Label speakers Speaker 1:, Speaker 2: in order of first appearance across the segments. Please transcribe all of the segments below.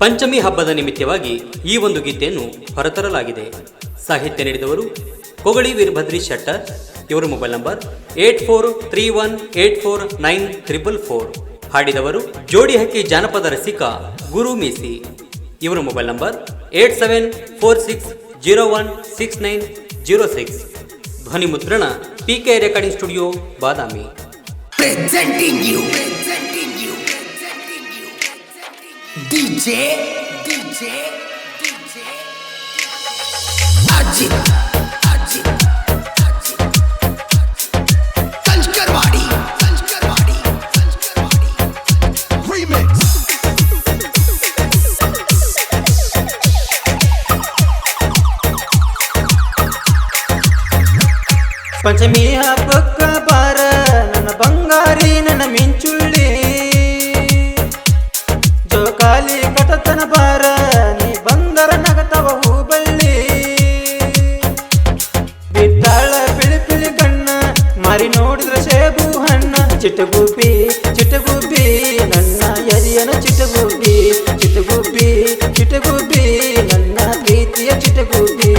Speaker 1: ಪಂಚಮಿ ಹಬ್ಬದ ನಿಮಿತ್ತವಾಗಿ ಈ ಒಂದು ಗೀತೆಯನ್ನು ಹೊರತರಲಾಗಿದೆ. ಸಾಹಿತ್ಯ ನೀಡಿದವರು ಕೊಗಳಿ ವೀರಭದ್ರಿ ಶೆಟ್ಟರ್. ಇವರ ಮೊಬೈಲ್ ನಂಬರ್ 8431849444. ಹಾಡಿದವರು ಜೋಡಿ ಹಕ್ಕಿ ಜಾನಪದ ರಸಿಕ ಗುರು ಮೀಸಿ. ಇವರ ಮೊಬೈಲ್ ನಂಬರ್ 8746016906. ಧ್ವನಿ ಮುದ್ರಣ PK recording studio Badami.
Speaker 2: DJ Ajit Sanchkarwadi Remix.
Speaker 3: Panchami ಹಬ್ಬಕ್ಕ ಬಾರ ನನ್ನ ಬಂಗಾರಿ ನನ್ನ ಮಿಂಚುಳ್ಳಿ, ಜೋಕಾಲಿ ಕಟತನ ಬಾರ ನೀ ಬಂದರ ನಗತವ ಹೂಬಳ್ಳಿ. ಬಿದ್ದಾಳ ಪಿಳಿ ಪಿಳಿ ಕಣ್ಣ ಮಾರಿ ನೋಡಿದ್ರ ಸೇಬು ಹಣ್ಣ, ಚಿಟಗುಬ್ಬಿ ಚಿಟಗುಬ್ಬಿ ನನ್ನ ಎರಿಯನ ಚಿಟಗುಬ್ಬಿ, ಚಿಟಗುಬ್ಬಿ ಚಿಟಗುಬ್ಬಿ ನನ್ನ ಪ್ರೀತಿಯ ಚಿಟಗುಬ್ಬಿ.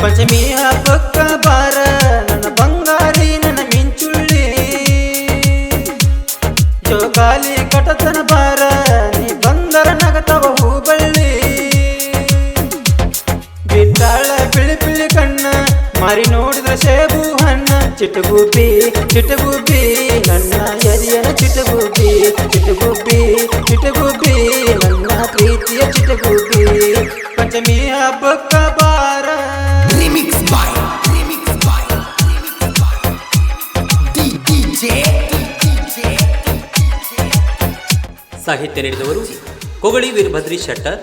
Speaker 3: ಪಂಚಮಿ ಹಬ್ಬಕ್ಕ ಬಾರ ನನ್ನ ಬಂಗಾರಿ ನನ್ನ ಮಿಂಚುಳ್ಳಿ, ಜೋಕಾಲಿ ಕಟತನ ಬಾರ ನೀ ಬಂದರ ನಗತವ ಹೂಬಳ್ಳಿ. ಬಿದ್ದಾಳ ಪಿಳಿ ಪಿಳಿ ಕಣ್ಣ ಮಾರಿ ನೋಡಿದ್ರ ಸೇಬು ಹಣ್ಣ, ಚಿಟಗುಬ್ಬಿ ಚಿಟಗುಬ್ಬಿ ನನ್ನ ಎರಿಯನ ಚಿಟಗುಬ್ಬಿ, ಚಿಟಗುಬ್ಬಿ ಚಿಟಗುಬ್ಬಿ ನನ್ನ ಪ್ರೀತಿಯ ಚಿಟಗುಬ್ಬಿ. ಪಂಚಮಿ ಹಬ್ಬಕ್ಕ ಬಾರ.
Speaker 1: ಸಾಹಿತ್ಯ ನೀಡಿದವರು ಕೊಗಳಿ ವೀರಭದ್ರಿ ಶೆಟ್ಟರ್.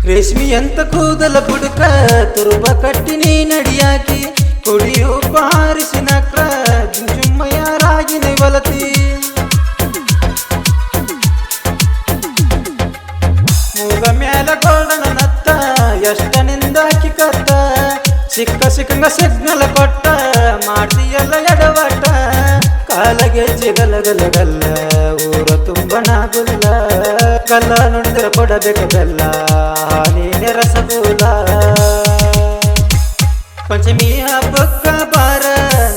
Speaker 3: ರೇಷ್ಮಿ ಅಂತ ಕೂದಲ ಬುಡುಕ ತುರುಬ ಕಟ್ಟಿ ನೀ ನಡಿಯಾಕಿ, ಕುಡಿಯು ಹಾರಿಸಿ ನಕ್ರ ಜುಮ್ಮಯ್ಯರಾಗಿ ನೈವಲತಿ. ಮೂಗ ಮ್ಯಾಲ ಗೋಲ್ಡನ ನತ್ತ ಎಷ್ಟನಿಂದ ಹಾಕಿ ಕತ್ತ, ಸಿಕ್ಕ ಸಿಕ್ಕಂಗ ಸಿಗ್ನಲ ಕೊಟ್ಟ ಮಾಡ್ತಿಯಲ್ಲ ಎಡವಟ್ಟ. ಕಾಲಗೆಜ್ಜೆ ಗಲ್ಲ ಗಲ್ಲ ಊರ ತುಂಬ ನಾಗುಲ್ಲ, ಗಲ್ಲ ನುಡಿದ್ರೆ ಕೊಡಬೇಕು ಬೆಲ್ಲ ನೀನೆ ರಸಗುಲ್ಲ. ಪಂಚಮಿ ಹಬ್ಬಕ್ಕ ಬಾರ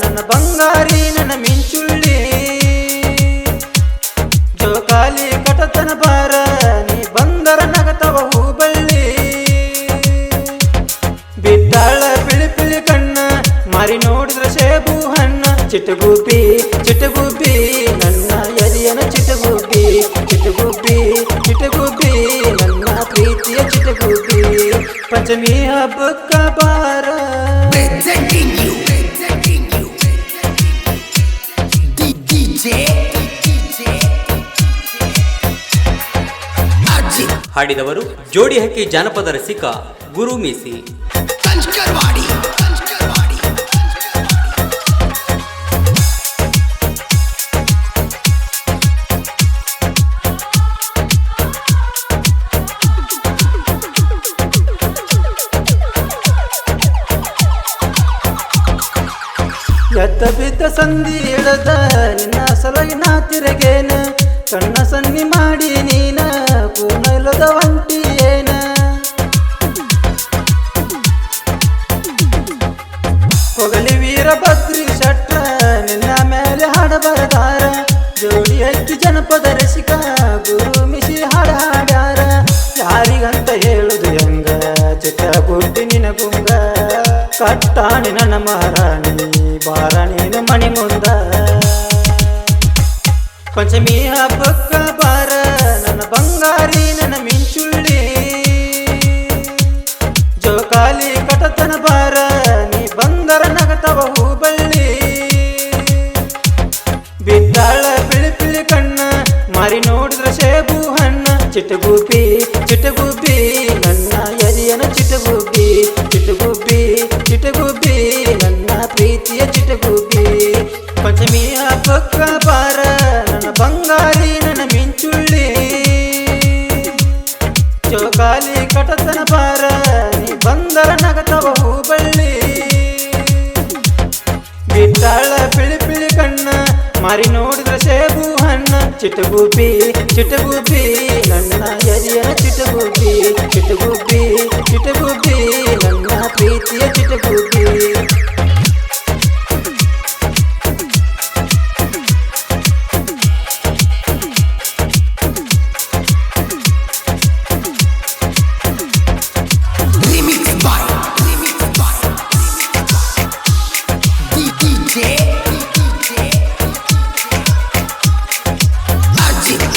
Speaker 3: ನನ್ನ ಬಂಗಾರಿ ನನ್ನ ಮಿಂಚುಳ್ಳಿ, ಜೋಕಾಲಿ ಕಟತನ ಬಾರ ನೀ ಬಂದರ ನಗತವ ಹೂಬಳ್ಳಿ. ಬಿದ್ದಾಳ ಪಿಳಿ ಪಿಳಿ ಕಣ್ಣ ಮಾರಿ ನೋಡಿದ್ರ ಸೇಬು ಹಣ್ಣ, ಚಿಟಗುಬ್ಬಿ ಚಿಟಗುಬ್ಬಿ ನನ್ನ ಎರಿಯನ ಚಿಟಗುಬ್ಬಿ, ಚಿಟಗುಬ್ಬಿ ಚಿಟಗುಬ್ಬಿ ನನ್ನ ಪ್ರೀತಿಯ ಚಿಟಗುಬ್ಬಿ. ಪಂಚಮಿ ಹಬ್ಬಕ್ಕ ಬಾರ.
Speaker 1: ಹಾಡಿದವರು ಜೋಡಿ ಹಕ್ಕಿ ಜಾನಪದ ರಸಿಕ ಗುರು ಮೀಸಿ.
Speaker 3: ಎದ್ದ ಬಿದ್ದ ಸಂಧಿ ಇಡದ ನಿನ್ನ ಸಲಗಿ ನಾ ತಿರಗೇನ, ಕಣ್ಣ ಸನ್ನಿ ಮಾಡಿ ನೀನ ಕೂನಲದ ಒಂಟಿ ಏನ. ಕೊಗಳಿ ವೀರಭದ್ರಿ ಶೆಟ್ರ ನಿನ್ನ ಮೇಲೆ ಹಾಡ ಬರದಾರ, ಜೋಡಿ ಹಕ್ಕಿ ಜನಪದ ರಸಿಕ ಗುರು ಮಿಸಿ ಹಾಡ ಹಾಡ್ಯಾರ. ಯಾರಿಗಂತ ಹೇಳುದು ಹೆಂಗ ಚಿಟಗುಬ್ಬಿ ನಿನ ಗುಂಗ, ಕಟ್ಟಾಣಿ ನನ್ನ ಮಹಾರಾಣಿ ಬಾರ ನೀನು ಮಣಿ ಮುಂದ. ಪಂಚಮಿ ಹಬ್ಬಕ್ಕ ಬಾರ ನನ್ನ ಬಂಗಾರಿ ನನ್ನ ಮಿಂಚುಳ್ಳಿ, ಜೋಕಾಲಿ ಕಟತನ ಬಾರ ನೀ ಬಂದರ ನಗತವ ಹೂಬಳ್ಳಿ. ಬಿದ್ದಾಳ ಪಿಳಿ ಪಿಳಿ ಕಣ್ಣ ಮಾರಿ ನೋಡಿದ್ರ ಸೇಬು ಹಣ್ಣ, ಚಿಟಗುಬ್ಬಿ ಚಿಟಗುಬ್ಬಿ ನನ್ನ ಎರಿಯನ ಚಿಟಗುಬ್ಬಿ, ಚಿಟಗುಬ್ಬಿ ಚಿಟಗುಬ್ಬಿ ನನ್ನ ಪ್ರೀತಿಯ ಚಿಟಗುಬ್ಬಿ. ಪಂಚಮಿ ಹಬ್ಬಕ್ಕ ಬಾರ ನನ್ನ ಬಂಗಾರಿ ನನ್ನ ಮಿಂಚುಳ್ಳಿ, ಜೋಕಾಲಿ ಕಟತನ ಬಾರ ನೀ ಬಂದರ ನಗತವ ಹೂಬಳ್ಳಿ. ಬಿದ್ದಾಳ ಪಿಳಿ ಪಿಳಿ ಕಣ್ಣ ಮಾರಿ ನೋಡಿದ್ರೆ ಸೇಬು ಹಣ್ಣ ಚಿಟಗುಬ್ಬಿ ಚಿಟಗುಬ್ಬಿ ನನ್ನ ಎದೆಯ ಚಿಟಗುಬ್ಬಿ ಚಿಟಗುಬ್ಬಿ ಚಿಟಗುಬ್ಬಿ ನನ್ನ ಪ್ರೀತಿಯ ಚಿಟಗುಬ್ಬಿ
Speaker 2: Remix by DJ Ajit